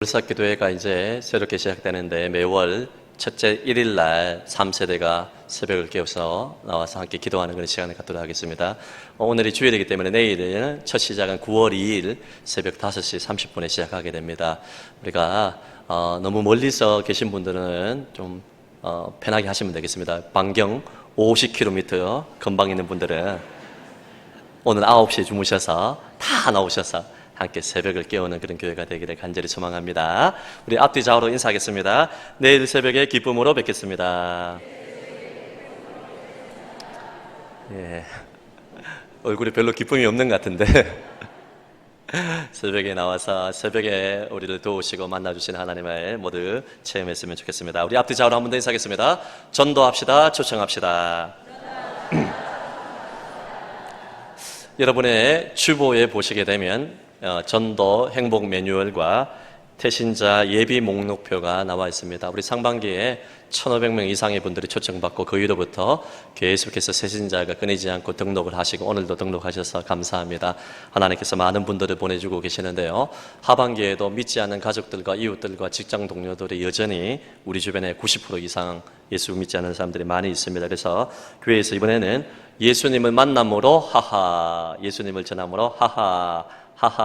불사기도회가 이제 새롭게 시작되는데 매월 첫째 1일 날 3세대가 새벽을 깨워서 나와서 함께 기도하는 그런 시간을 갖도록 하겠습니다. 오늘이 주일이기 때문에 내일은 첫 시작은 9월 2일 새벽 5시 30분에 시작하게 됩니다. 우리가 너무 멀리서 계신 분들은 좀 편하게 하시면 되겠습니다. 반경 50km 근방 있는 분들은 오늘 9시에 주무셔서 다 나오셔서 함께 새벽을 깨우는 그런 교회가 되기를 간절히 소망합니다. 우리 앞뒤 좌우로 인사하겠습니다. 내일 새벽에 기쁨으로 뵙겠습니다. 예, 얼굴이 별로 기쁨이 없는 것 같은데 새벽에 나와서 새벽에 우리를 도우시고 만나주신 하나님을 모두 체험했으면 좋겠습니다. 우리 앞뒤 좌우로 한 번 더 인사하겠습니다. 전도합시다. 초청합시다. 여러분의 주보에 보시게 되면 전도 행복 매뉴얼과 태신자 예비 목록표가 나와 있습니다. 우리 상반기에 1,500명 이상의 분들이 초청받고 그 이후로부터 계속해서 새신자가 끊이지 않고 등록을 하시고 오늘도 등록하셔서 감사합니다. 하나님께서 많은 분들을 보내주고 계시는데요. 하반기에도 믿지 않는 가족들과 이웃들과 직장 동료들이 여전히 우리 주변에 90% 이상 예수 믿지 않는 사람들이 많이 있습니다. 그래서 교회에서 이번에는 예수님을 만남으로 하하, 예수님을 전함으로 하하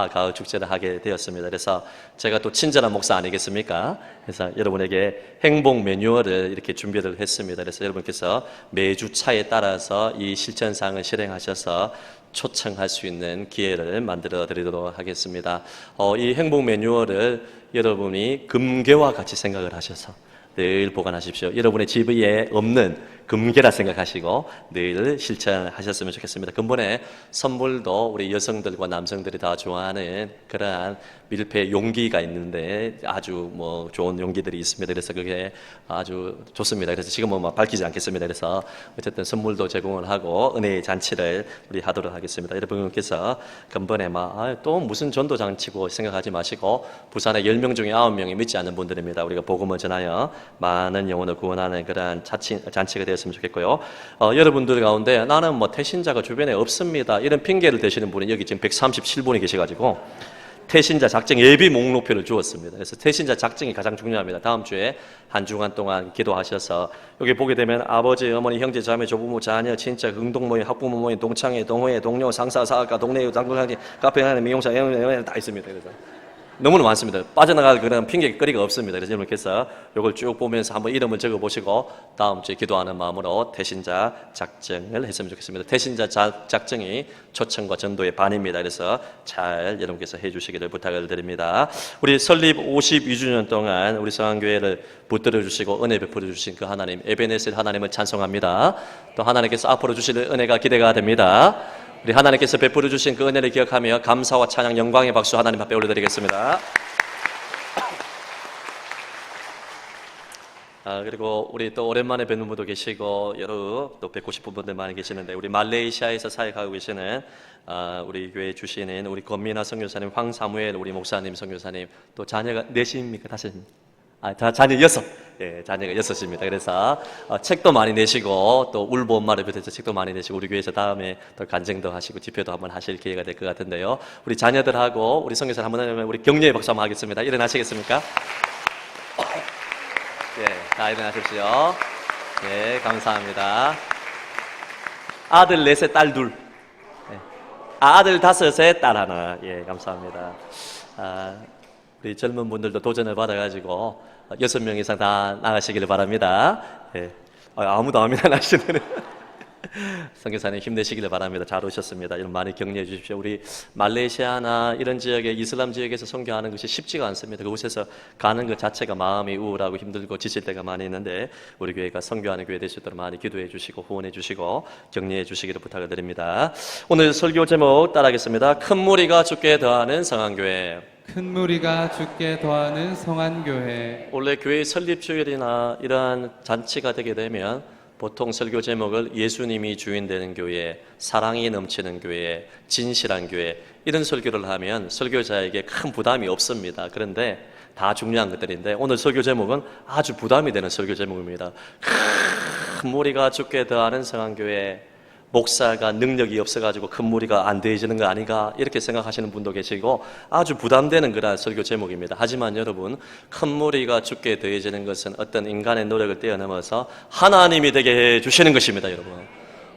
가을 축제를 하게 되었습니다. 그래서 제가 또 친절한 목사 아니겠습니까? 그래서 여러분에게 행복 매뉴얼을 이렇게 준비를 했습니다. 그래서 여러분께서 매주 차에 따라서 이 실천사항을 실행하셔서 초청할 수 있는 기회를 만들어 드리도록 하겠습니다. 이 행복 매뉴얼을 여러분이 금괴와 같이 생각을 하셔서 늘 보관하십시오. 여러분의 집에 없는 금괴라 생각하시고 늘 실천하셨으면 좋겠습니다. 근본에 선물도 우리 여성들과 남성들이 다 좋아하는 그러한 밀폐 용기가 있는데 아주 좋은 용기들이 있습니다. 그래서 그게 아주 좋습니다. 그래서 지금은 밝히지 않겠습니다. 그래서 어쨌든 선물도 제공을 하고 은혜의 잔치를 우리 하도록 하겠습니다. 여러분께서 근본에 또 무슨 전도 잔치고 생각하지 마시고 부산에 10명 중에 9명이 믿지 않는 분들입니다. 우리가 복음을 전하여 많은 영혼을 구원하는 그러한 잔치가 되었으면 좋겠고요. 여러분들 가운데 나는 태신자가 주변에 없습니다. 이런 핑계를 대시는 분이 여기 지금 137분이 계셔가지고 태신자 작정 예비 목록표를 주었습니다. 그래서 태신자 작정이 가장 중요합니다. 다음 주에 한 주간 동안 기도하셔서 여기 보게 되면 아버지, 어머니, 형제, 자매, 조부모, 자녀, 친척, 응동 모임, 학부모 모임, 동창회, 동호회, 동료, 상사, 사학과, 동네 장로상지, 카페 하나, 미용사, 다 있습니다. 그래서 너무나 많습니다. 빠져나갈 그런 핑계거리가 없습니다. 그래서 여러분께서 이걸 쭉 보면서 한번 이름을 적어보시고 다음 주에 기도하는 마음으로 태신자 작정을 했으면 좋겠습니다. 태신자 작정이 초청과 전도의 반입니다. 그래서 잘 여러분께서 해주시기를 부탁을 드립니다. 우리 설립 52주년 동안 우리 성안교회를 붙들어 주시고 은혜 베풀어 주신 그 하나님 에베네셀 하나님을 찬송합니다. 또 하나님께서 앞으로 주실 은혜가 기대가 됩니다. 우리 하나님께서 베풀어 주신 그 은혜를 기억하며 감사와 찬양, 영광의 박수 하나님 앞에 올려드리겠습니다. 그리고 우리 또 오랜만에 뵙는 분도 계시고 여러 또 뵙고 싶은 분들 많이 계시는데 우리 말레이시아에서 사역하고 계시는 우리 교회 주시는 우리 권민아 선교사님, 황사무엘 우리 목사님, 선교사님 또 자녀가 넷입니까? 다섯입니까? 자녀 6. 예, 자녀가 6입니다. 그래서 책도 많이 내시고 또 울보 엄마를 비롯해서 책도 많이 내시고 우리 교회에서 다음에 또 간증도 하시고 집회도 한번 하실 기회가 될 것 같은데요. 우리 자녀들하고 우리 선교사 한번 하면 우리 격려의 박수 한번 하겠습니다. 일어나시겠습니까? 예, 자 일어나십시오. 예, 감사합니다. 아들 4세, 딸 2. 예. 아들 5에 딸 1. 예, 감사합니다. 우리 젊은 분들도 도전을 받아가지고 6명 이상 다 나가시기를 바랍니다. 예. 아무도 아멘 안 하시는 선교사님 힘내시기를 바랍니다. 잘 오셨습니다. 이런 많이 격려해 주십시오. 우리 말레이시아나 이런 지역에 이슬람 지역에서 선교하는 것이 쉽지가 않습니다. 그곳에서 가는 것 자체가 마음이 우울하고 힘들고 지칠 때가 많이 있는데 우리 교회가 선교하는 교회 될 수 있도록 많이 기도해 주시고 후원해 주시고 격려해 주시기를 부탁을 드립니다. 오늘 설교 제목 따라하겠습니다. 큰 무리가 죽게 더하는 성안교회. 큰 무리가 죽게 더하는 성안교회. 원래 교회 설립 주일이나 이러한 잔치가 되게 되면 보통 설교 제목을 예수님이 주인 되는 교회, 사랑이 넘치는 교회, 진실한 교회 이런 설교를 하면 설교자에게 큰 부담이 없습니다. 그런데 다 중요한 것들인데 오늘 설교 제목은 아주 부담이 되는 설교 제목입니다. 큰 무리가 죽게 더하는 성안교회. 목사가 능력이 없어가지고 큰 무리가 안 되어지는 거 아닌가 이렇게 생각하시는 분도 계시고 아주 부담되는 그런 설교 제목입니다. 하지만 여러분, 큰 무리가 죽게 되어지는 것은 어떤 인간의 노력을 뛰어넘어서 하나님이 되게 해주시는 것입니다. 여러분,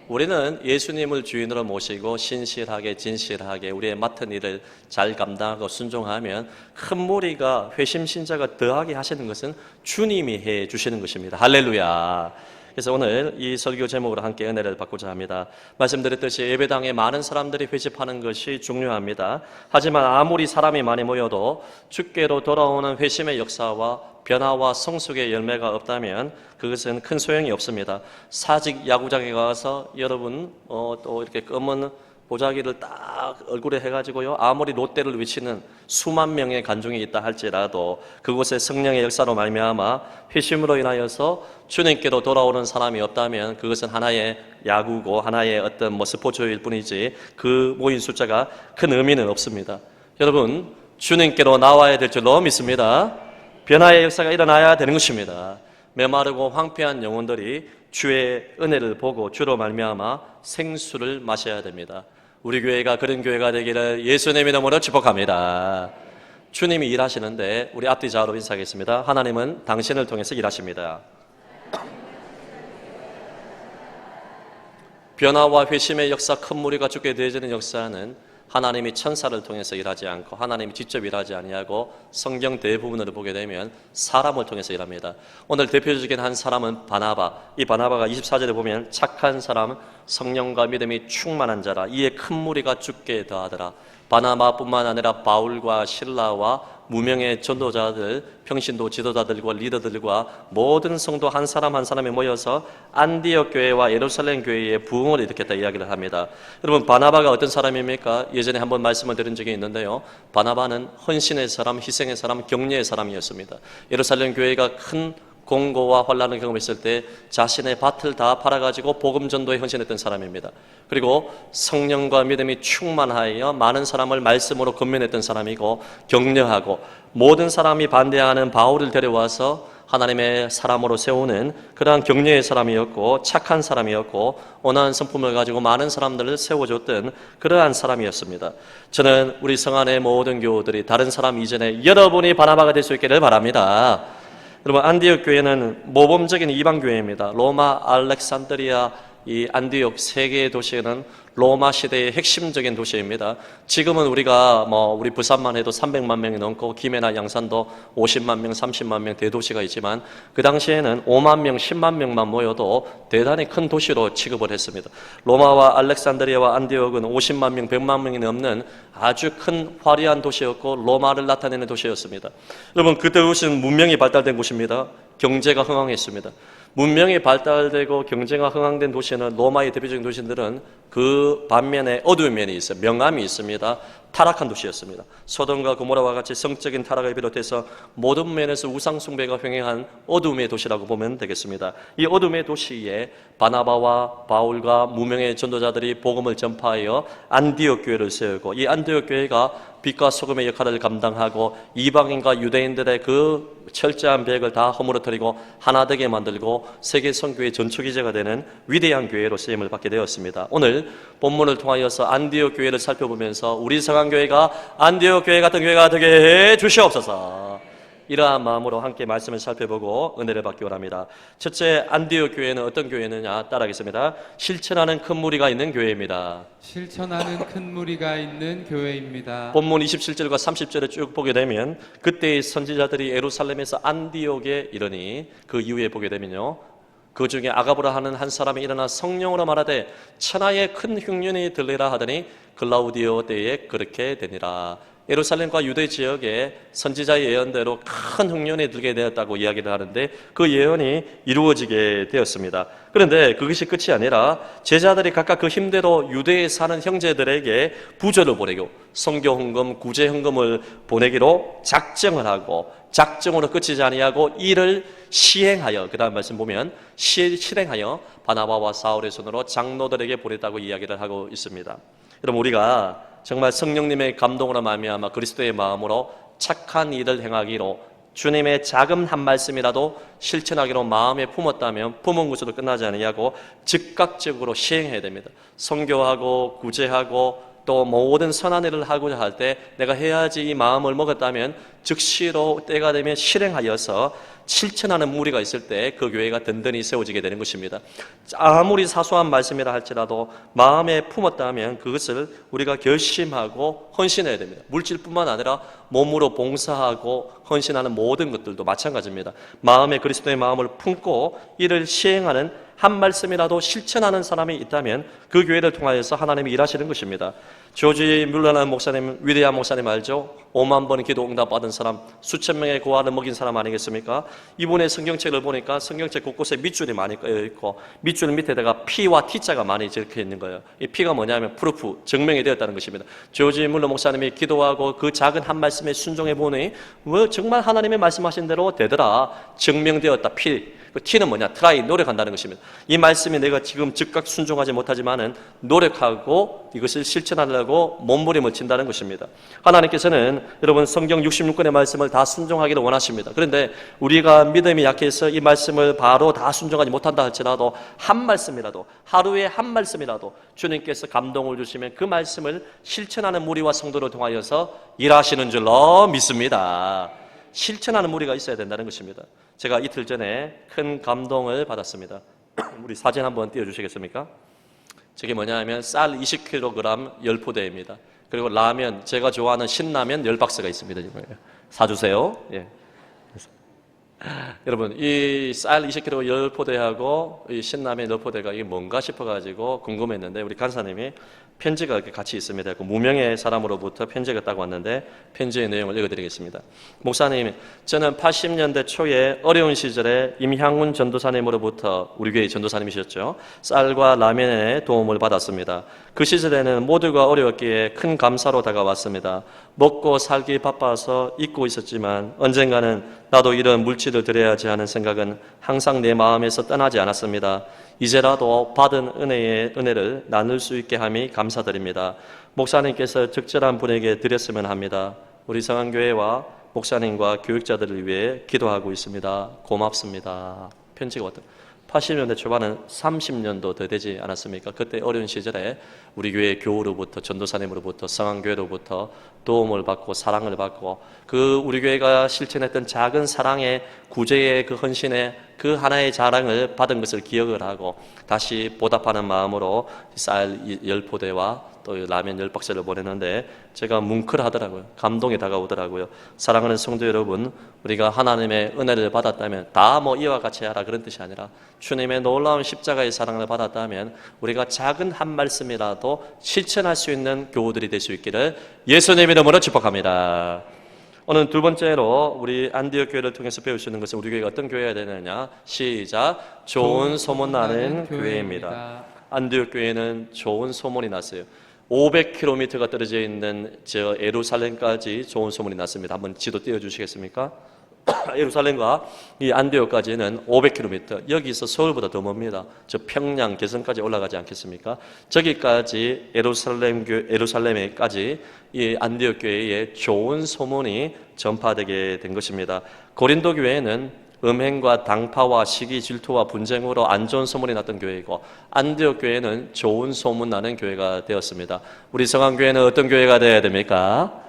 우리는 예수님을 주인으로 모시고 신실하게 진실하게 우리의 맡은 일을 잘 감당하고 순종하면 큰 무리가 회심신자가 더하게 하시는 것은 주님이 해주시는 것입니다. 할렐루야. 그래서 오늘 이 설교 제목으로 함께 은혜를 받고자 합니다. 말씀드렸듯이 예배당에 많은 사람들이 회집하는 것이 중요합니다. 하지만 아무리 사람이 많이 모여도 주께로 돌아오는 회심의 역사와 변화와 성숙의 열매가 없다면 그것은 큰 소용이 없습니다. 사직 야구장에 가서 여러분 또 이렇게 검은 보자기를 딱 얼굴에 해가지고요, 아무리 롯데를 외치는 수만 명의 관중이 있다 할지라도 그곳에 성령의 역사로 말미암아 회심으로 인하여서 주님께로 돌아오는 사람이 없다면 그것은 하나의 야구고 하나의 어떤 스포츠일 뿐이지 그 모인 숫자가 큰 의미는 없습니다. 여러분, 주님께로 나와야 될 줄로 믿습니다. 변화의 역사가 일어나야 되는 것입니다. 메마르고 황폐한 영혼들이 주의 은혜를 보고 주로 말미암아 생수를 마셔야 됩니다. 우리 교회가 그런 교회가 되기를 예수님의 이름으로 축복합니다. 주님이 일하시는데 우리 앞뒤 좌우로 인사하겠습니다. 하나님은 당신을 통해서 일하십니다. 변화와 회심의 역사, 큰 무리가 죽게 되어지는 역사는 하나님이 천사를 통해서 일하지 않고 하나님이 직접 일하지 아니하고 성경 대부분을 보게 되면 사람을 통해서 일합니다. 오늘 대표적인 한 사람은 바나바. 이 바나바가 24절에 보면 착한 사람, 성령과 믿음이 충만한 자라. 이에 큰 무리가 죽게 더하더라. 바나바뿐만 아니라 바울과 실라와 무명의 전도자들, 평신도 지도자들과 리더들과 모든 성도 한 사람 한 사람이 모여서 안디옥 교회와 예루살렘 교회의 부흥을 일으켰다 이야기를 합니다. 여러분, 바나바가 어떤 사람입니까? 예전에 한번 말씀을 드린 적이 있는데요, 바나바는 헌신의 사람, 희생의 사람, 격려의 사람이었습니다. 예루살렘 교회가 큰 공고와 환란을 경험했을 때 자신의 밭을 다 팔아가지고 복음 전도에 헌신했던 사람입니다. 그리고 성령과 믿음이 충만하여 많은 사람을 말씀으로 건면했던 사람이고, 격려하고 모든 사람이 반대하는 바울을 데려와서 하나님의 사람으로 세우는 그러한 격려의 사람이었고, 착한 사람이었고, 온화한 성품을 가지고 많은 사람들을 세워줬던 그러한 사람이었습니다. 저는 우리 성안의 모든 교우들이 다른 사람 이전에 여러분이 바나바가 될 수 있기를 바랍니다. 여러분, 안디옥 교회는 모범적인 이방 교회입니다. 로마, 알렉산드리아, 이 안디옥 세 개의 도시는 로마 시대의 핵심적인 도시입니다. 지금은 우리가 우리 부산만 해도 300만 명이 넘고 김해나 양산도 50만 명, 30만 명 대도시가 있지만 그 당시에는 5만 명, 10만 명만 모여도 대단히 큰 도시로 취급을 했습니다. 로마와 알렉산드리아와 안디옥은 50만 명, 100만 명이 넘는 아주 큰 화려한 도시였고 로마를 나타내는 도시였습니다. 여러분, 그때 도시는 문명이 발달된 곳입니다. 경제가 흥황했습니다. 문명이 발달되고 경제가 흥황된 도시는, 로마의 대표적인 도시들은 그 반면에 어두운 면이 있어요. 명암이 있습니다. 타락한 도시였습니다. 소돔과 고모라와 같이 성적인 타락을 비롯해서 모든 면에서 우상 숭배가 횡행한 어둠의 도시라고 보면 되겠습니다. 이 어둠의 도시에 바나바와 바울과 무명의 전도자들이 복음을 전파하여 안디옥 교회를 세우고, 이 안디옥 교회가 빛과 소금의 역할을 감당하고 이방인과 유대인들의 그 철저한 배역을 다 허물어뜨리고 하나 되게 만들고 세계 선교의 전초기제가 되는 위대한 교회로 쓰임을 받게 되었습니다. 오늘 본문을 통하여서 안디옥 교회를 살펴보면서 우리 성안교회가 안디옥 교회 같은 교회가 되게 해 주시옵소서. 이러한 마음으로 함께 말씀을 살펴보고 은혜를 받기 원합니다. 첫째, 안디옥 교회는 어떤 교회느냐 따라하겠습니다. 실천하는 큰 무리가 있는 교회입니다. 실천하는 큰 무리가 있는 교회입니다. 본문 27절과 30절에 쭉 보게 되면 그때의 선지자들이 예루살렘에서 안디옥에 이르니, 그 이후에 보게 되면요, 그 중에 아가보라 하는 한 사람이 일어나 성령으로 말하되 천하에 큰 흉년이 들리라 하더니 글라우디오 때에 그렇게 되니라. 예루살렘과 유대 지역에 선지자의 예언대로 큰 흉년이 들게 되었다고 이야기를 하는데 그 예언이 이루어지게 되었습니다. 그런데 그것이 끝이 아니라 제자들이 각각 그 힘대로 유대에 사는 형제들에게 부조를 보내고 선교 헌금, 구제 헌금을 보내기로 작정을 하고, 작정으로 끝이지 아니하고 이를 시행하여, 그 다음 말씀 보면 실행하여 바나바와 사울의 손으로 장로들에게 보냈다고 이야기를 하고 있습니다. 여러분, 우리가 정말 성령님의 감동으로 말미암아 그리스도의 마음으로 착한 일을 행하기로 주님의 작은 한 말씀이라도 실천하기로 마음에 품었다면 품은 것으로 끝나지 않으냐고 즉각적으로 시행해야 됩니다. 선교하고 구제하고 또 모든 선한 일을 하고자 할 때 내가 해야지 이 마음을 먹었다면 즉시로 때가 되면 실행하여서 실천하는 무리가 있을 때 그 교회가 든든히 세워지게 되는 것입니다. 아무리 사소한 말씀이라 할지라도 마음에 품었다면 그것을 우리가 결심하고 헌신해야 됩니다. 물질뿐만 아니라 몸으로 봉사하고 헌신하는 모든 것들도 마찬가지입니다. 마음에 그리스도의 마음을 품고 이를 시행하는 한 말씀이라도 실천하는 사람이 있다면 그 교회를 통하여서 하나님이 일하시는 것입니다. 조지 뮬러라는 목사님, 위대한 목사님 알죠? 5만 번 기도 응답 받은 사람, 수천 명의 고아를 먹인 사람 아니겠습니까? 이분의 성경책을 보니까 성경책 곳곳에 밑줄이 많이 꺼여 있고 밑줄 밑에다가 P와 T자가 많이 적혀 있는 거예요. 이 P가 뭐냐면 프루프, 증명이 되었다는 것입니다. 조지 뮬러 목사님이 기도하고 그 작은 한 말씀에 순종해 보니 정말 하나님의 말씀하신 대로 되더라. 증명되었다. P. 그 T는 뭐냐? 트라이, 노력한다는 것입니다. 이 말씀이 내가 지금 즉각 순종하지 못하지만은 노력하고 이것을 실천하려고 몸부림을 친다는 것입니다. 하나님께서는 여러분 성경 66권의 말씀을 다 순종하기를 원하십니다. 그런데 우리가 믿음이 약해서 이 말씀을 바로 다 순종하지 못한다 할지라도 한 말씀이라도, 하루에 한 말씀이라도 주님께서 감동을 주시면 그 말씀을 실천하는 무리와 성도를 통하여서 일하시는 줄로 믿습니다. 실천하는 무리가 있어야 된다는 것입니다. 제가 이틀 전에 큰 감동을 받았습니다. 우리 사진 한번 띄워주시겠습니까? 저게 뭐냐 하면 쌀 20kg 10포대입니다. 그리고 라면, 제가 좋아하는 신라면 10박스가 있습니다. 사주세요. 예. 여러분, 이 쌀 20kg 10포대하고 이 신라면 10포대가 이게 뭔가 싶어가지고 궁금했는데 우리 간사님이 편지가 이렇게 같이 있습니다. 무명의 사람으로부터 편지가 딱 왔는데 편지의 내용을 읽어드리겠습니다. 목사님, 저는 80년대 초에 어려운 시절에 임향훈 전도사님으로부터 우리 교회 전도사님이셨죠. 쌀과 라면의 도움을 받았습니다. 그 시절에는 모두가 어려웠기에 큰 감사로 다가왔습니다. 먹고 살기 바빠서 잊고 있었지만 언젠가는 나도 이런 물질을 드려야지 하는 생각은 항상 내 마음에서 떠나지 않았습니다. 이제라도 받은 은혜를 나눌 수 있게 함이 감사드립니다. 목사님께서 적절한 분에게 드렸으면 합니다. 우리 성안교회와 목사님과 교육자들을 위해 기도하고 있습니다. 고맙습니다. 편지가 왔다. 80년대 초반은 30년도 더 되지 않았습니까? 그때 어려운 시절에 우리 교회 교우로부터 전도사님으로부터 성안교회로부터 도움을 받고 사랑을 받고 그 우리 교회가 실천했던 작은 사랑의 구제의 그 헌신의 그 하나의 자랑을 받은 것을 기억을 하고 다시 보답하는 마음으로 쌀 10포대와 또 라면 10박스를 보냈는데 제가 뭉클하더라고요. 감동이 다가오더라고요. 사랑하는 성도 여러분, 우리가 하나님의 은혜를 받았다면 다 이와 같이 하라 그런 뜻이 아니라 주님의 놀라운 십자가의 사랑을 받았다면 우리가 작은 한 말씀이라도 실천할 수 있는 교우들이 될 수 있기를 예수님의 이름으로 축복합니다. 오늘 두 번째로 우리 안디옥 교회를 통해서 배울 수 있는 것은 우리 교회가 어떤 교회가 되느냐. 시작. 좋은 소문 나는 교회입니다. 안디옥 교회는 좋은 소문이 났어요. 500km가 떨어져 있는 저 예루살렘까지 좋은 소문이 났습니다. 한번 지도 띄워주시겠습니까? 예루살렘과 이 안디옥까지는 500km, 여기서 서울보다 더 멉니다. 저 평양, 개성까지 올라가지 않겠습니까? 저기까지 예루살렘에까지 이 안디옥 교회에 좋은 소문이 전파되게 된 것입니다. 고린도 교회는 음행과 당파와 시기, 질투와 분쟁으로 안 좋은 소문이 났던 교회이고 안디옥 교회는 좋은 소문 나는 교회가 되었습니다. 우리 성안교회는 어떤 교회가 되어야 됩니까?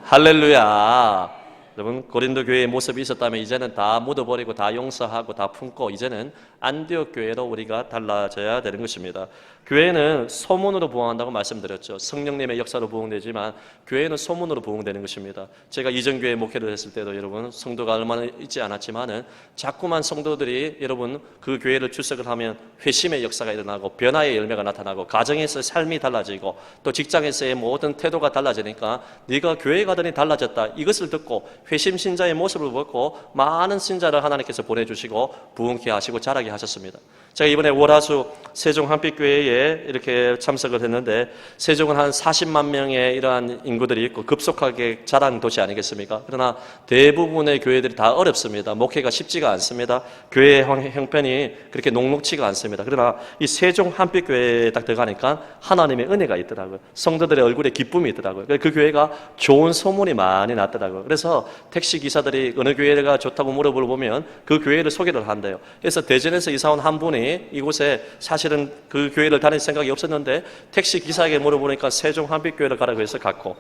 할렐루야. 여러분, 고린도 교회의 모습이 있었다면 이제는 다 묻어버리고 다 용서하고 다 품고 이제는 안디옥 교회로 우리가 달라져야 되는 것입니다. 교회는 소문으로 부흥한다고 말씀드렸죠. 성령님의 역사로 부흥되지만 교회는 소문으로 부흥되는 것입니다. 제가 이전교회 목회를 했을 때도 여러분 성도가 얼마나 있지 않았지만은 자꾸만 성도들이 여러분 그 교회를 출석을 하면 회심의 역사가 일어나고 변화의 열매가 나타나고 가정에서 삶이 달라지고 또 직장에서의 모든 태도가 달라지니까 네가 교회 가더니 달라졌다. 이것을 듣고 회심 신자의 모습을 보고 많은 신자를 하나님께서 보내주시고 부흥케 하시고 자라게 하셨습니다. 제가 이번에 월화수 세종 한빛교회에 이렇게 참석을 했는데 세종은 한 40만 명의 이러한 인구들이 있고 급속하게 자란 도시 아니겠습니까? 그러나 대부분의 교회들이 다 어렵습니다. 목회가 쉽지가 않습니다. 교회의 형편이 그렇게 녹록치가 않습니다. 그러나 이 세종 한빛교회에 딱 들어가니까 하나님의 은혜가 있더라고요. 성도들의 얼굴에 기쁨이 있더라고요. 그 교회가 좋은 소문이 많이 났더라고요. 그래서 택시 기사들이 어느 교회가 좋다고 물어보면 그 교회를 소개를 한대요. 그래서 대전에서 이사 온 한 분이 이곳에 사실은 그 교회를 다닐 생각이 없었는데 택시 기사에게 물어보니까 세종한빛교회를 가라고 해서 갔고,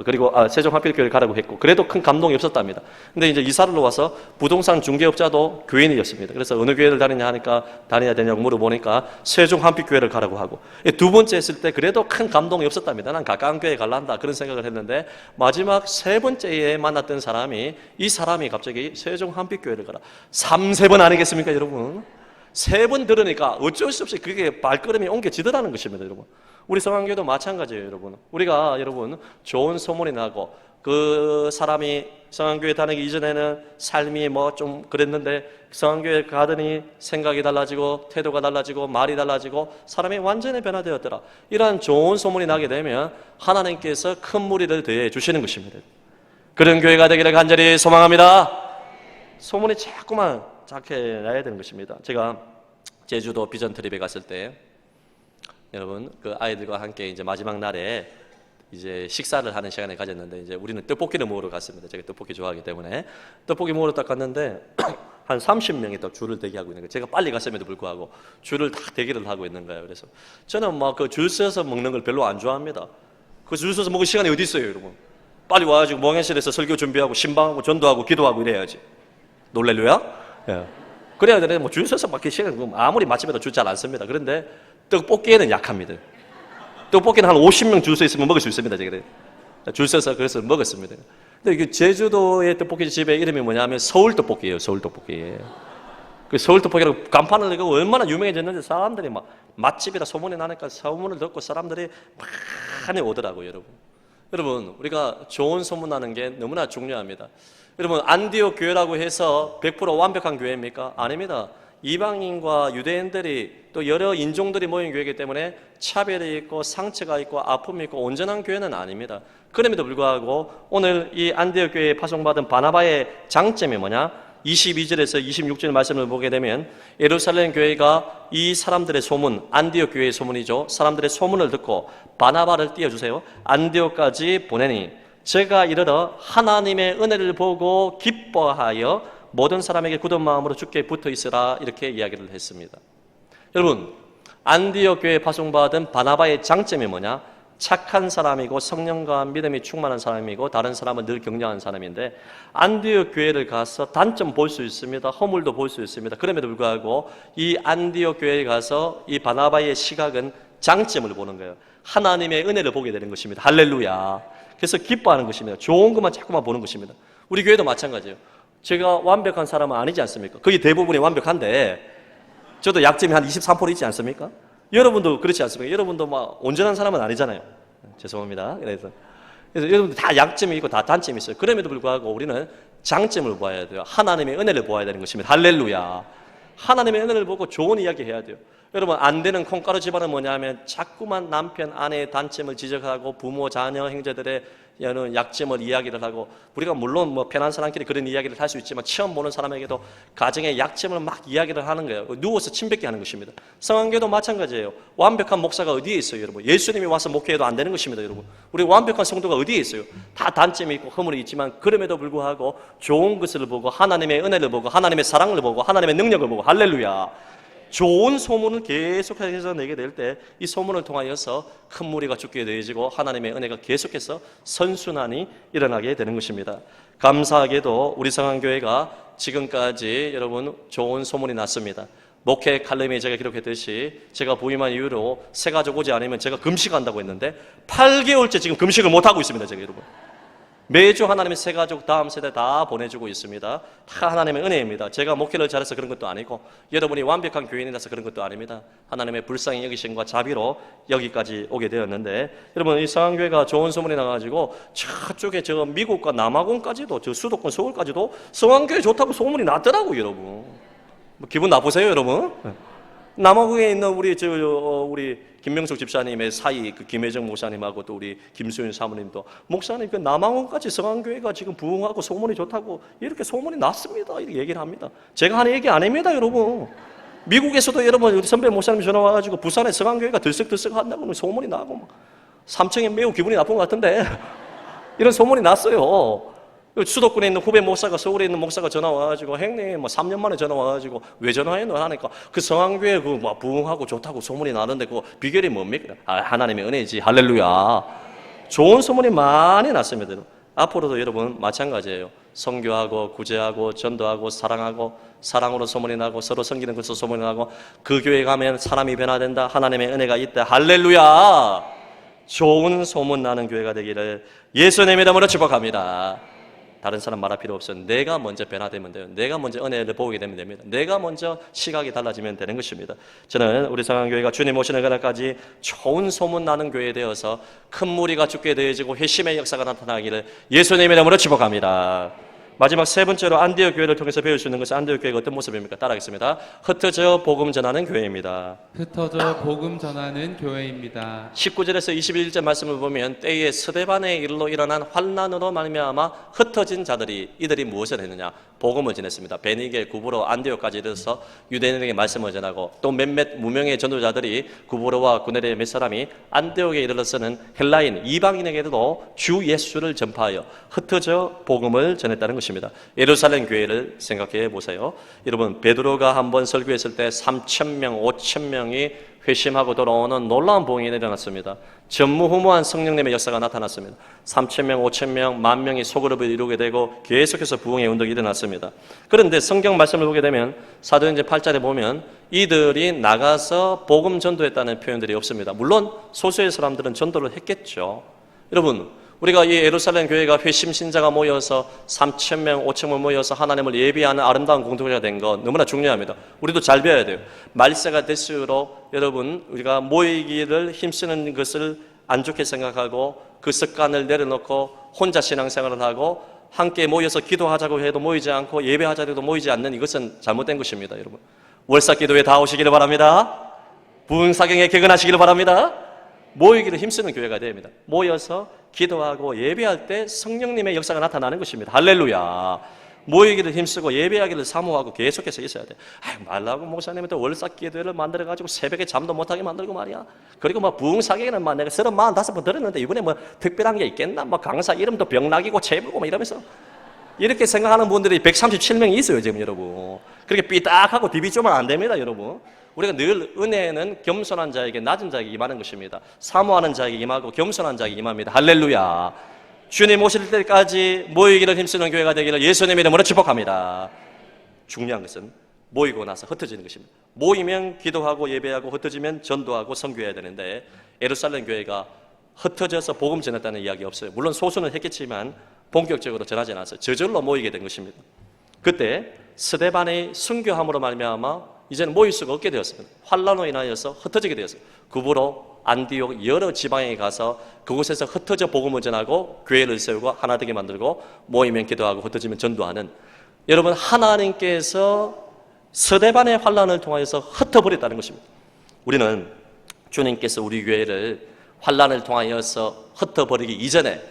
그리고 세종한빛교회를 가라고 했고, 그래도 큰 감동이 없었답니다. 근데 이제 이사를 와서 부동산 중개업자도 교인이었습니다. 그래서 어느 교회를 다니냐 하니까 다녀야 되냐고 물어보니까 세종한빛교회를 가라고 하고, 두 번째 했을 때 그래도 큰 감동이 없었답니다. 난 가까운 교회에 갈란다 그런 생각을 했는데, 마지막 세 번째에 만났던 사람이, 이 사람이 갑자기 세종한빛교회를 가라. 3-4번 아니겠습니까 여러분? 3번 들으니까 어쩔 수 없이 그게 발걸음이 옮겨지더라는 것입니다 여러분. 우리 성안교회도 마찬가지예요 여러분. 우리가 여러분 좋은 소문이 나고, 그 사람이 성안교회 다니기 이전에는 삶이 뭐 좀 그랬는데 성안교회 가더니 생각이 달라지고 태도가 달라지고 말이 달라지고 사람이 완전히 변화되었더라. 이러한 좋은 소문이 나게 되면 하나님께서 큰 무리를 더해 주시는 것입니다. 그런 교회가 되기를 간절히 소망합니다. 소문이 자꾸만 작게 나야 되는 것입니다. 제가 제주도 비전 트립에 갔을 때 여러분 그 아이들과 함께 이제 마지막 날에 이제 식사를 하는 시간을 가졌는데, 이제 우리는 떡볶이를 먹으러 갔습니다. 제가 떡볶이 좋아하기 때문에 떡볶이 먹으러 딱 갔는데 한 30명이 딱 줄을 대기하고 있는 거예요. 제가 빨리 갔음에도 불구하고 줄을 다 대기를 하고 있는 거예요. 그래서 저는 막 그 줄 서서 먹는 걸 별로 안 좋아합니다. 그 줄 서서 먹을 시간이 어디 있어요, 여러분? 빨리 와가지고 몽행실에서 설교 준비하고 신방하고 전도하고 기도하고 이래야지. 놀랄래요? 예. 그래야 되는데 뭐 줄 서서 막 시간 아무리 맛집에도 줄 잘 안 씁니다. 그런데 떡볶이에는 약합니다. 떡볶이는 한 50명 줄 서 있으면 먹을 수 있습니다. 제가 줄 서서 그래서 먹었습니다. 근데 이게 제주도의 떡볶이 집의 이름이 뭐냐면 서울 떡볶이예요. 서울 떡볶이. 그 서울 떡볶이라고 간판을 내고 얼마나 유명해졌는데 사람들이 막 맛집이라 소문이 나니까 소문을 듣고 사람들이 많이 오더라고요, 여러분. 여러분, 우리가 좋은 소문 나는 게 너무나 중요합니다. 여러분, 안디옥 교회라고 해서 100% 완벽한 교회입니까? 아닙니다. 이방인과 유대인들이 또 여러 인종들이 모인 교회이기 때문에 차별이 있고 상처가 있고 아픔이 있고 온전한 교회는 아닙니다. 그럼에도 불구하고 오늘 이 안디옥 교회에 파송받은 바나바의 장점이 뭐냐? 22절에서 26절 말씀을 보게 되면 예루살렘 교회가 이 사람들의 소문, 안디옥 교회의 소문이죠. 사람들의 소문을 듣고 바나바를 띄워주세요. 안디옥까지 보내니 제가 이르러 하나님의 은혜를 보고 기뻐하여 모든 사람에게 굳은 마음으로 주께 붙어 있으라, 이렇게 이야기를 했습니다. 여러분, 안디옥 교회에 파송받은 바나바의 장점이 뭐냐? 착한 사람이고 성령과 믿음이 충만한 사람이고 다른 사람은 늘 격려하는 사람인데, 안디옥 교회를 가서 단점 볼 수 있습니다. 허물도 볼 수 있습니다. 그럼에도 불구하고 이 안디옥 교회에 가서 이 바나바의 시각은 장점을 보는 거예요. 하나님의 은혜를 보게 되는 것입니다. 할렐루야. 그래서 기뻐하는 것입니다. 좋은 것만 자꾸만 보는 것입니다. 우리 교회도 마찬가지예요. 제가 완벽한 사람은 아니지 않습니까? 거의 대부분이 완벽한데 저도 약점이 한 23% 있지 않습니까? 여러분도 그렇지 않습니까? 여러분도 막 온전한 사람은 아니잖아요. 죄송합니다. 그래서 여러분들 다 약점이 있고 다 단점이 있어요. 그럼에도 불구하고 우리는 장점을 보아야 돼요. 하나님의 은혜를 보아야 되는 것입니다. 할렐루야. 하나님의 은혜를 보고 좋은 이야기 해야 돼요. 여러분, 안 되는 콩가루 집안은 뭐냐면 자꾸만 남편, 아내의 단점을 지적하고 부모, 자녀, 형제들의 약점을 이야기를 하고, 우리가 물론 뭐 편한 사람끼리 그런 이야기를 할 수 있지만 처음 보는 사람에게도 가정의 약점을 막 이야기를 하는 거예요. 누워서 침뱉게 하는 것입니다. 성안교도 마찬가지예요. 완벽한 목사가 어디에 있어요, 여러분? 예수님이 와서 목회해도 안 되는 것입니다, 여러분. 우리 완벽한 성도가 어디에 있어요? 다 단점이 있고 허물이 있지만 그럼에도 불구하고 좋은 것을 보고 하나님의 은혜를 보고 하나님의 사랑을 보고 하나님의 능력을 보고, 할렐루야. 좋은 소문을 계속해서 내게 될 때 이 소문을 통하여서 큰 무리가 죽게 되어지고 하나님의 은혜가 계속해서 선순환이 일어나게 되는 것입니다. 감사하게도 우리 성안교회가 지금까지 여러분 좋은 소문이 났습니다. 목회 칼럼에 제가 기록했듯이 제가 부임한 이후로 새 가족 오지 않으면 제가 금식한다고 했는데 8개월째 지금 금식을 못하고 있습니다. 제가 여러분 매주 하나님의 새 가족 다음 세대 다 보내주고 있습니다. 다 하나님의 은혜입니다. 제가 목회를 잘해서 그런 것도 아니고 여러분이 완벽한 교인이라서 그런 것도 아닙니다. 하나님의 불쌍히 여기심과 자비로 여기까지 오게 되었는데, 여러분 이 성안교회가 좋은 소문이 나가지고 저쪽에 저 미국과 남아공까지도 저 수도권 서울까지도 성안교회 좋다고 소문이 났더라고요. 여러분 뭐 기분 나쁘세요 여러분? 남아공에 있는 우리 김명숙 집사님의 사이 그 김혜정 목사님하고 또 우리 김수윤 사모님도 목사님 그 남아공까지 성안교회가 지금 부흥하고 소문이 좋다고 이렇게 소문이 났습니다, 이렇게 얘기를 합니다. 제가 하는 얘기 아닙니다, 여러분. 미국에서도 여러분 우리 선배 목사님 전화 와가지고 부산에 성안교회가 들썩들썩 한다고 소문이 나고 막 삼청에 매우 기분이 나쁜 것 같은데 이런 소문이 났어요. 수도권에 있는 후배 목사가 서울에 있는 목사가 전화 와가지고 형님 뭐 3년 만에 전화 와가지고 왜 전화했노 하니까 그 성황교회 그뭐 부흥하고 좋다고 소문이 나는데 그 비결이 뭡니까? 하나님의 은혜지. 할렐루야. 좋은 소문이 많이 났습니다. 앞으로도 여러분 마찬가지예요. 선교하고 구제하고 전도하고 사랑하고 사랑으로 소문이 나고 서로 섬기는 것으로 소문이 나고 그 교회 가면 사람이 변화된다. 하나님의 은혜가 있다. 할렐루야. 좋은 소문 나는 교회가 되기를 예수님의 이름으로 축복합니다. 다른 사람 말할 필요 없어요. 내가 먼저 변화되면 돼요. 내가 먼저 은혜를 보게 되면 됩니다. 내가 먼저 시각이 달라지면 되는 것입니다. 저는 우리 상황교회가 주님 오시는 그날까지 좋은 소문 나는 교회 되어서 큰 무리가 죽게 되어지고 회심의 역사가 나타나기를 예수님의 이름으로 축복합니다. 마지막 세 번째로 안디옥 교회를 통해서 배울 수 있는 것은 안디옥 교회가 어떤 모습입니까? 따라하겠습니다. 흩어져 복음 전하는 교회입니다. 흩어져 복음 전하는 교회입니다. 19절에서 21절 말씀을 보면 때에 스데반의 일로 일어난 환난으로 말미암아 흩어진 자들이 이들이 무엇을 했느냐? 복음을 전했습니다. 베니게 구브로 안디옥까지 이르러서 유대인에게 말씀을 전하고 또 몇몇 무명의 전도자들이 구브로와 구네레의 몇 사람이 안디옥에 이르러서는 헬라인 이방인에게도 주 예수를 전파하여 흩어져 복음을 전했다는 것입니다. 예루살렘 교회를 생각해 보세요. 여러분 베드로가 한번 설교했을 때 3,000명, 5,000명이 회심하고 돌아오는 놀라운 복음이 일어났습니다. 전무후무한 성령님의 역사가 나타났습니다. 3,000명, 5,000명, 10,000명이 소그룹을 이루게 되고 계속해서 부흥의 운동이 일어났습니다. 그런데 성경 말씀을 보게 되면 사도행전 8절에 보면 이들이 나가서 복음 전도했다는 표현들이 없습니다. 물론 소수의 사람들은 전도를 했겠죠. 여러분 우리가 이 예루살렘 교회가 회심 신자가 모여서 3,000명, 5,000명 모여서 하나님을 예비하는 아름다운 공동체가 된 거 너무나 중요합니다. 우리도 잘 배워야 돼요. 말세가 될수록 여러분 우리가 모이기를 힘쓰는 것을 안 좋게 생각하고 그 습관을 내려놓고 혼자 신앙생활을 하고 함께 모여서 기도하자고 해도 모이지 않고 예배하자고 해도 모이지 않는 이것은 잘못된 것입니다. 여러분 월삭기도에 다 오시기를 바랍니다. 부흥사경에 개근하시기를 바랍니다. 모이기를 힘쓰는 교회가 됩니다. 모여서 기도하고 예배할 때 성령님의 역사가 나타나는 것입니다. 할렐루야. 모이기를 힘쓰고 예배하기를 사모하고 계속해서 있어야 돼. 말라고 목사님은 또 월삭기도회를 만들어가지고 새벽에 잠도 못하게 만들고 말이야. 그리고 뭐 부흥사경에는 막 내가 35번 들었는데 이번에 뭐 특별한 게 있겠나? 뭐 강사 이름도 병락이고 제부고 막 이러면서 이렇게 생각하는 분들이 137명이 있어요 지금 여러분. 그렇게 삐딱하고 디비조만 안 됩니다 여러분. 우리가 늘 은혜는 겸손한 자에게 낮은 자에게 임하는 것입니다. 사모하는 자에게 임하고 겸손한 자에게 임합니다. 할렐루야. 주님 오실 때까지 모이기를 힘쓰는 교회가 되기를 예수님의 이름으로 축복합니다. 중요한 것은 모이고 나서 흩어지는 것입니다. 모이면 기도하고 예배하고 흩어지면 전도하고 선교해야 되는데 예루살렘 교회가 흩어져서 복음 전했다는 이야기 없어요. 물론 소수는 했겠지만 본격적으로 전하지 않았어요. 저절로 모이게 된 것입니다. 그때 스데반의 순교함으로 말미암아 이제는 모일 수가 없게 되었습니다. 환란으로 인하여서 흩어지게 되었어요. 구브로, 안디옥 여러 지방에 가서 그곳에서 흩어져 복음을 전하고 교회를 세우고 하나 되게 만들고 모이면 기도하고 흩어지면 전도하는 여러분 하나님께서 스데반의 환란을 통하여서 흩어버렸다는 것입니다. 우리는 주님께서 우리 교회를 환란을 통하여서 흩어버리기 이전에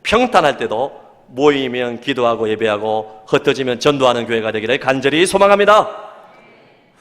평탄할 때도 모이면 기도하고 예배하고 흩어지면 전도하는 교회가 되기를 간절히 소망합니다.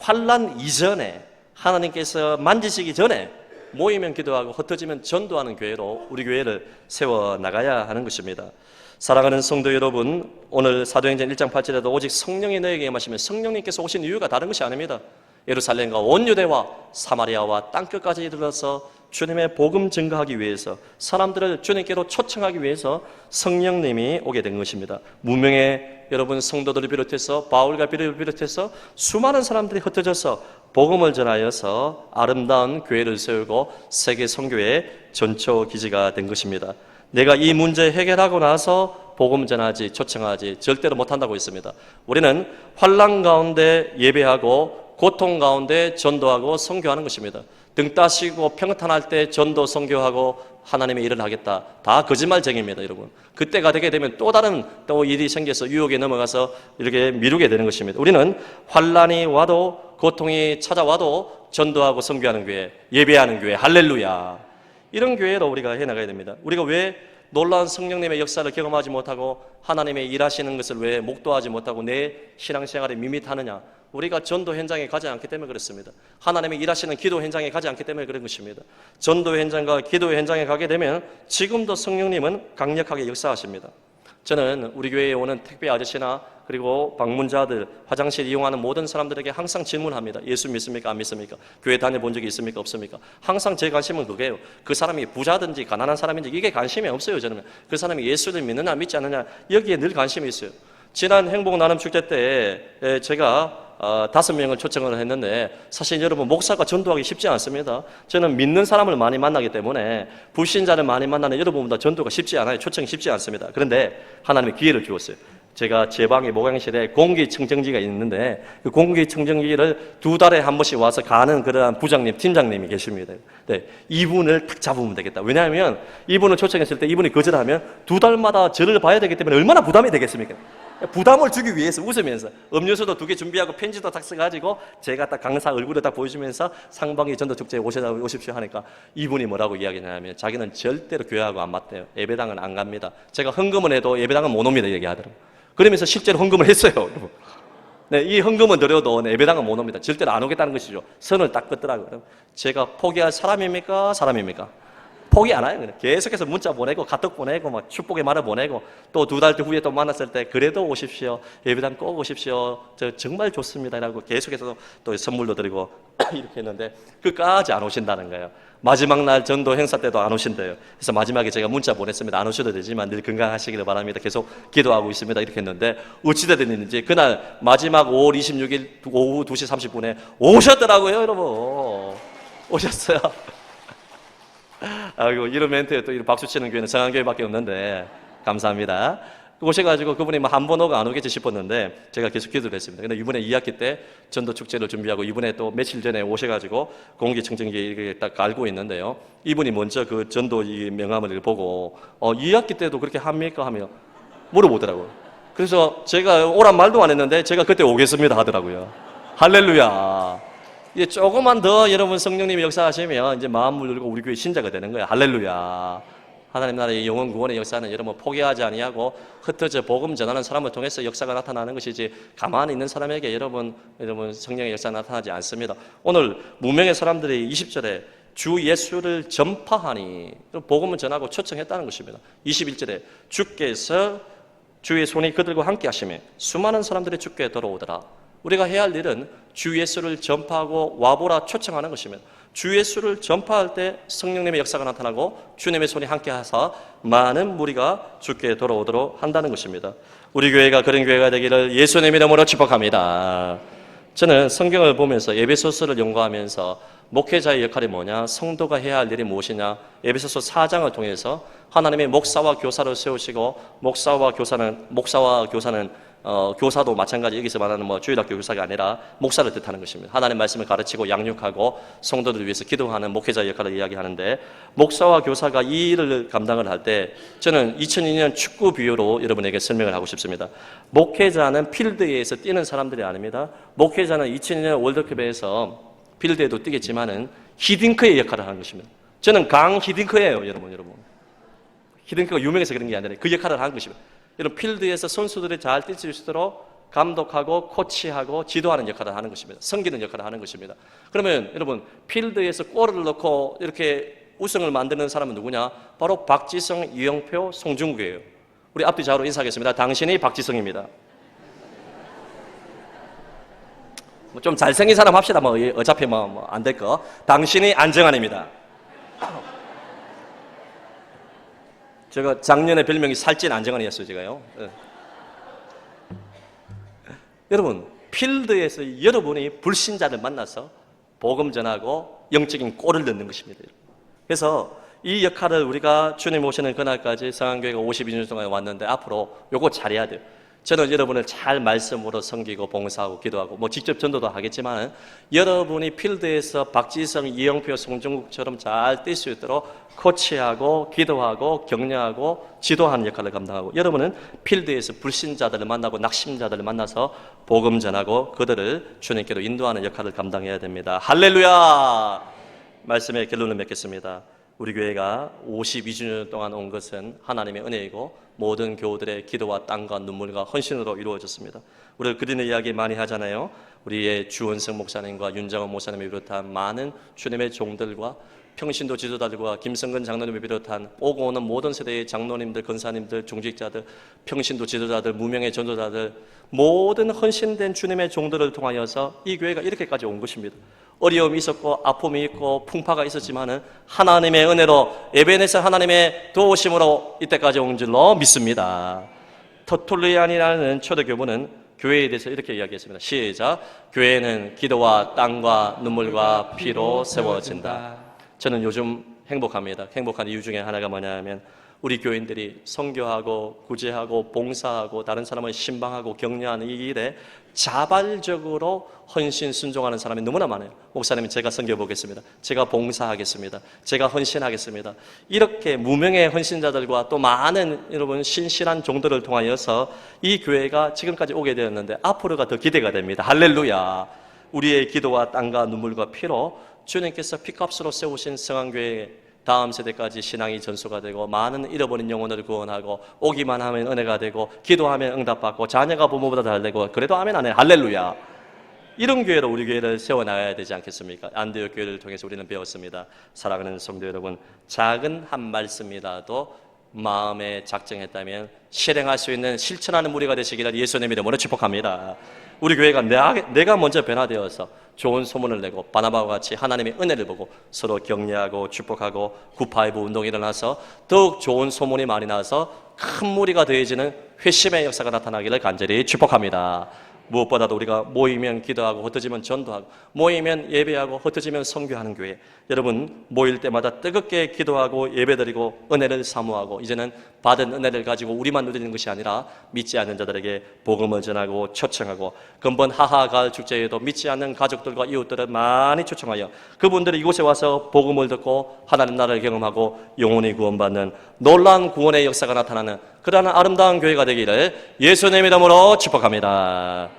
환란 이전에 하나님께서 만지시기 전에 모이면 기도하고 흩어지면 전도하는 교회로 우리 교회를 세워나가야 하는 것입니다. 사랑하는 성도 여러분, 오늘 사도행전 1장 8절에도 오직 성령이 너에게 임하시면 성령님께서 오신 이유가 다른 것이 아닙니다. 예루살렘과 온 유대와 사마리아와 땅끝까지 이르러서 주님의 복음 증거하기 위해서 사람들을 주님께로 초청하기 위해서 성령님이 오게 된 것입니다. 무명의 여러분 성도들을 비롯해서 바울과 비를 비롯해서 수많은 사람들이 흩어져서 복음을 전하여서 아름다운 교회를 세우고 세계 선교의 전초 기지가 된 것입니다. 내가 이 문제 해결하고 나서 복음 전하지 초청하지 절대로 못한다고 했습니다. 우리는 환난 가운데 예배하고 고통 가운데 전도하고 선교하는 것입니다. 등 따시고 평탄할 때 전도 선교하고 하나님의 일을 하겠다. 다 거짓말쟁이입니다, 여러분. 그때가 되게 되면 또 다른 또 일이 생겨서 유혹에 넘어가서 이렇게 미루게 되는 것입니다. 우리는 환난이 와도 고통이 찾아와도 전도하고 선교하는 교회, 예배하는 교회, 할렐루야. 이런 교회로 우리가 해나가야 됩니다. 우리가 왜 놀라운 성령님의 역사를 경험하지 못하고 하나님의 일하시는 것을 왜 목도하지 못하고 내 신앙생활에 밋밋하느냐? 우리가 전도 현장에 가지 않기 때문에 그렇습니다. 하나님의 일하시는 기도 현장에 가지 않기 때문에 그런 것입니다. 전도 현장과 기도 현장에 가게 되면 지금도 성령님은 강력하게 역사하십니다. 저는 우리 교회에 오는 택배 아저씨나 그리고 방문자들, 화장실 이용하는 모든 사람들에게 항상 질문합니다. 예수 믿습니까? 안 믿습니까? 교회 다녀본 적이 있습니까? 없습니까? 항상 제 관심은 그게요. 그 사람이 부자든지 가난한 사람인지 이게 관심이 없어요. 저는 그 사람이 예수를 믿느냐 믿지 않느냐 여기에 늘 관심이 있어요. 지난 행복 나눔 축제 때 제가 5명을 초청을 했는데 사실 여러분 목사가 전도하기 쉽지 않습니다. 저는 믿는 사람을 많이 만나기 때문에 불신자를 많이 만나는 여러분보다 전도가 쉽지 않아요. 초청이 쉽지 않습니다. 그런데 하나님이 기회를 주었어요. 제가 제 방에 목양실에 공기청정기가 있는데 그 공기청정기를 2달에 한 번씩 와서 가는 그러한 부장님, 팀장님이 계십니다. 네, 이분을 딱 잡으면 되겠다. 왜냐하면 이분을 초청했을 때 이분이 거절하면 2달마다 저를 봐야 되기 때문에 얼마나 부담이 되겠습니까? 부담을 주기 위해서 웃으면서 음료수도 2개 준비하고 편지도 딱 써가지고 제가 딱 강사 얼굴을 딱 보여주면서 상반기 전도축제에 오십시오 하니까 이분이 뭐라고 이야기하냐면 자기는 절대로 교회하고 안 맞대요. 예배당은 안 갑니다. 제가 헌금을 해도 예배당은 못 옵니다 얘기하더라고요. 그러면서 실제로 헌금을 했어요. 네, 이 헌금은 드려도 예배당은 못 옵니다. 절대로 안 오겠다는 것이죠. 선을 딱 긋더라고요. 제가 포기할 사람입니까? 사람입니까? 포기 안 해요. 계속해서 문자 보내고 카톡 보내고 막 축복의 말을 보내고 또 2달 후에 또 만났을 때 그래도 오십시오. 예배당 꼭 오십시오. 저 정말 좋습니다. 라고 계속해서 또 선물도 드리고 이렇게 했는데 끝까지 안 오신다는 거예요. 마지막 날 전도 행사 때도 안 오신대요. 그래서 마지막에 제가 문자 보냈습니다. 안 오셔도 되지만 늘 건강하시기를 바랍니다. 계속 기도하고 있습니다. 이렇게 했는데 어찌됐는지 그날 마지막 5월 26일 오후 2시 30분에 오셨더라고요. 여러분 오셨어요. 아이고 이런 멘트에 또 이런 박수 치는 교회는 성안교회밖에 없는데 감사합니다. 오셔가지고 그분이 한 번 오고 안 오겠지 싶었는데 제가 계속 기도를 했습니다. 근데 이번에 2학기 때 전도 축제를 준비하고 이번에 또 며칠 전에 오셔가지고 공기청정기에 이렇게 딱 갈고 있는데요. 이분이 먼저 그 전도 이 명함을 보고 2학기 때도 그렇게 합니까? 하며 물어보더라고요. 그래서 제가 오란 말도 안 했는데 제가 그때 오겠습니다 하더라고요. 할렐루야. 이제 조금만 더 여러분 성령님이 역사하시면 이제 마음을 열고 우리 교회 신자가 되는 거예요. 할렐루야. 하나님 나라의 영원 구원의 역사는 여러분 포기하지 아니하고 흩어져 복음 전하는 사람을 통해서 역사가 나타나는 것이지 가만히 있는 사람에게 여러분 성령의 역사가 나타나지 않습니다. 오늘 무명의 사람들이 20절에 주 예수를 전파하니 복음을 전하고 초청했다는 것입니다. 21절에 주께서 주의 손이 그들과 함께 하시며 수많은 사람들이 주께 돌아오더라. 우리가 해야 할 일은 주 예수를 전파하고 와보라 초청하는 것입니다. 주 예수를 전파할 때 성령님의 역사가 나타나고 주님의 손이 함께 하사 많은 무리가 주께 돌아오도록 한다는 것입니다. 우리 교회가 그런 교회가 되기를 예수님의 이름으로 축복합니다. 저는 성경을 보면서 에베소서를 연구하면서 목회자의 역할이 뭐냐, 성도가 해야 할 일이 무엇이냐, 에베소서 4장을 통해서 하나님의 목사와 교사를 세우시고 목사와 교사는 교사도 마찬가지 여기서 말하는 주일학교 교사가 아니라 목사를 뜻하는 것입니다. 하나님 말씀을 가르치고 양육하고 성도들을 위해서 기도하는 목회자의 역할을 이야기하는데 목사와 교사가 이 일을 감당을 할 때 저는 2002년 축구 비유로 여러분에게 설명을 하고 싶습니다. 목회자는 필드에서 뛰는 사람들이 아닙니다. 목회자는 2002년 월드컵에서 필드에도 뛰겠지만은 히딩크의 역할을 하는 것입니다. 저는 강 히딩크예요, 여러분. 히딩크가 유명해서 그런 게 아니라 그 역할을 하는 것입니다. 이런 필드에서 선수들이 잘 뛸 수 있도록 감독하고 코치하고 지도하는 역할을 하는 것입니다. 섬기는 역할을 하는 것입니다. 그러면 여러분 필드에서 골을 넣고 이렇게 우승을 만드는 사람은 누구냐? 바로 박지성, 이영표, 송중국이에요. 우리 앞뒤 좌우로 인사하겠습니다. 당신이 박지성입니다. 좀 잘생긴 사람 합시다. 어차피 안 될 거. 당신이 안정환입니다. 제가 작년에 별명이 살찐 안정환이었어요, 제가요. 네. 여러분, 필드에서 여러분이 불신자를 만나서 복음 전하고 영적인 골을 넣는 것입니다. 그래서 이 역할을 우리가 주님 오시는 그날까지 성안교회가 52년 동안 왔는데 앞으로 요거 잘해야 돼요. 저는 여러분을 잘 말씀으로 섬기고 봉사하고 기도하고 직접 전도도 하겠지만 여러분이 필드에서 박지성, 이영표, 송중국처럼 잘 뛸 수 있도록 코치하고 기도하고 격려하고 지도하는 역할을 감당하고 여러분은 필드에서 불신자들을 만나고 낙심자들을 만나서 복음 전하고 그들을 주님께로 인도하는 역할을 감당해야 됩니다. 할렐루야! 말씀의 결론을 맺겠습니다. 우리 교회가 52주년 동안 온 것은 하나님의 은혜이고 모든 교우들의 기도와 땀과 눈물과 헌신으로 이루어졌습니다. 우리가 그리는 이야기 많이 하잖아요. 우리의 주원성 목사님과 윤정원 목사님을 비롯한 많은 주님의 종들과 평신도 지도자들과 김성근 장로님을 비롯한 오고 오는 모든 세대의 장로님들, 권사님들, 종직자들, 평신도 지도자들, 무명의 전도자들, 모든 헌신된 주님의 종들을 통하여서 이 교회가 이렇게까지 온 것입니다. 어려움이 있었고 아픔이 있고 풍파가 있었지만은 하나님의 은혜로 에베네zer 하나님의 도우심으로 이때까지 온 줄로 믿습니다. 터툴리안이라는 초대교부는 교회에 대해서 이렇게 이야기했습니다. 시작. 교회는 기도와 땀과 눈물과 피로 세워진다. 저는 요즘 행복합니다. 행복한 이유 중에 하나가 뭐냐면 우리 교인들이 선교하고 구제하고 봉사하고 다른 사람을 신방하고 격려하는 이 일에 자발적으로 헌신 순종하는 사람이 너무나 많아요. 목사님, 제가 선교 보겠습니다. 제가 봉사하겠습니다. 제가 헌신하겠습니다. 이렇게 무명의 헌신자들과 또 많은 여러분 신실한 종들을 통하여서 이 교회가 지금까지 오게 되었는데 앞으로가 더 기대가 됩니다. 할렐루야. 우리의 기도와 땀과 눈물과 피로 주님께서 피값으로 세우신 성안교회 다음 세대까지 신앙이 전수가 되고 많은 잃어버린 영혼을 구원하고 오기만 하면 은혜가 되고 기도하면 응답받고 자녀가 부모보다 잘되고 그래도 아멘 안 해요. 할렐루야. 이런 교회로 우리 교회를 세워나가야 되지 않겠습니까? 안디옥 교회를 통해서 우리는 배웠습니다. 사랑하는 성도 여러분, 작은 한 말씀이라도 마음에 작정했다면 실행할 수 있는 실천하는 무리가 되시기를 예수님의 이름으로 축복합니다. 우리 교회가 내가 먼저 변화되어서 좋은 소문을 내고 바나바와 같이 하나님의 은혜를 보고 서로 격려하고 축복하고 구파이브 운동이 일어나서 더욱 좋은 소문이 많이 나서 큰 무리가 더해지는 회심의 역사가 나타나기를 간절히 축복합니다. 무엇보다도 우리가 모이면 기도하고 흩어지면 전도하고 모이면 예배하고 흩어지면 선교하는 교회, 여러분 모일 때마다 뜨겁게 기도하고 예배드리고 은혜를 사모하고 이제는 받은 은혜를 가지고 우리만 누리는 것이 아니라 믿지 않는 자들에게 복음을 전하고 초청하고 근본 하하 가을 축제에도 믿지 않는 가족들과 이웃들을 많이 초청하여 그분들이 이곳에 와서 복음을 듣고 하나님 나라를 경험하고 영혼이 구원받는 놀라운 구원의 역사가 나타나는 그러한 아름다운 교회가 되기를 예수님의 이름으로 축복합니다.